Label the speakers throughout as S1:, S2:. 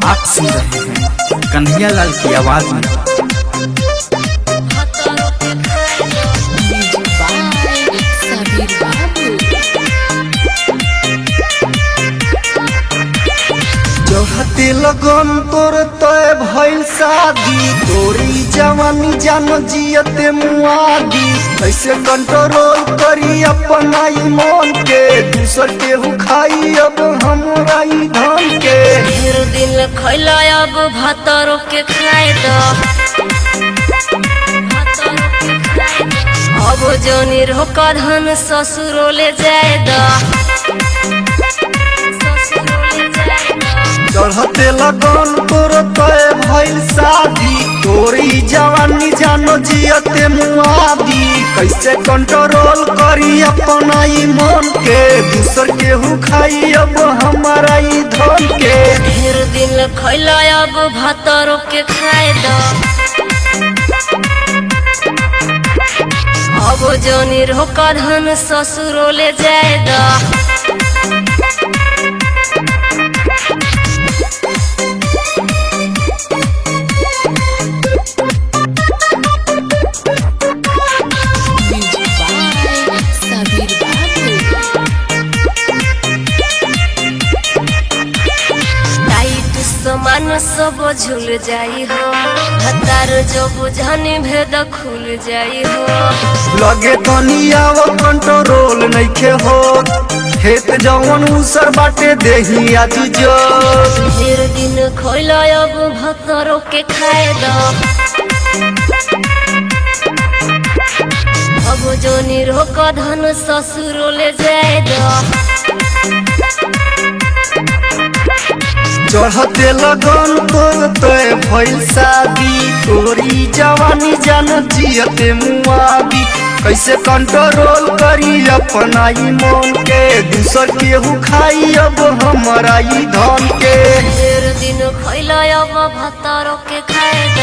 S1: आप सुन रहे हैं कन्हैया लाल की आवाज में।
S2: जोहते लगन तोर तय भइल शादी, तोरी जवानी जान जियते मुआदी। कैसे कंट्रोल करी अपना ई मन के, दूसर केहू खाई अब हमरा ई धन के।
S3: ढेर दिन खैला अब भातरो के खाए द, अब जनी रोका धन ससुरो ले जाए द।
S2: चढ़ते लगन तोर तय भइल शादी, तोरी जवानी जानो जियते मुआदी। कैसे कंट्रोल करी अपना ई मन के, दूसर केहू खाई अब हमारा ई धन के।
S3: ढेर दिन खैला अब भातरो के खाए द, अब जनी रोका धन ससुरो ले जाए द। समान सब झूल जाई हो, हतार जो बुझानी भेद खुल जाई हो।
S2: लगे तनिया वो कंट्रोल नइखे हो, खेत जवन उसर बाटे देही आजी जो।
S3: ढेर दिन खैला अब भतरो के खाए द, अब जोनी रोक धन ससुरो ले जाए द।
S2: चढ़ते लगन तोर तय भइल शादी, तोरी जवानी जान जियते मुआदी। कैसे कंट्रोल करी अपना ई मन के, दूसर केहू खाई अब हमारा ई धन के।
S3: ढेर दिन खैला अब भतरो के खाए द,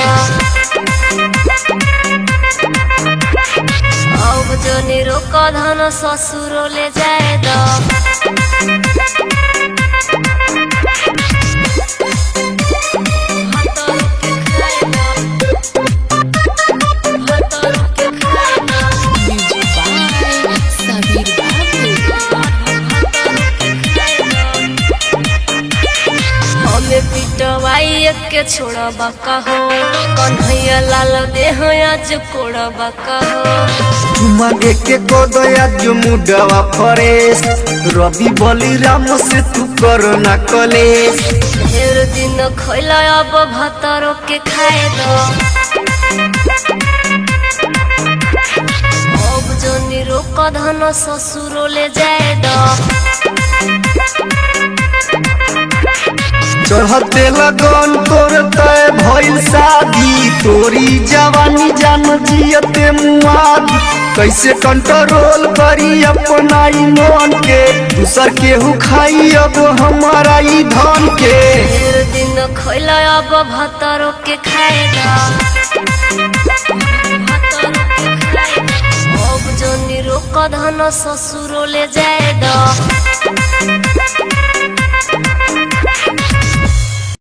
S3: अब जोनी रोक धन ससुरो ले जाए द। पिटवाई के छोड़बा कहो, कन्हैया लाल देह आज कोड़बा कहो।
S2: चुमा देके को दया जो मुडवा फरेस, रवि बलिराम से तू करो ना कलेस।
S3: ढेर दिन खैला अब भातरो के खाए द, अब जनी रोक धन ससुरो ले जाए द।
S2: चढ़ते लगन तोर तय भइल शादी, तोरी जवानी जान जियते मुआदी। कैसे कंट्रोल करी अपना ई मन के, दूसर केहू खाई अब हमारा ई धन के।
S3: ढेर दिन खैला अब भातरो के खाए द, अब जनी रोक धन ससुरो ले जाए द।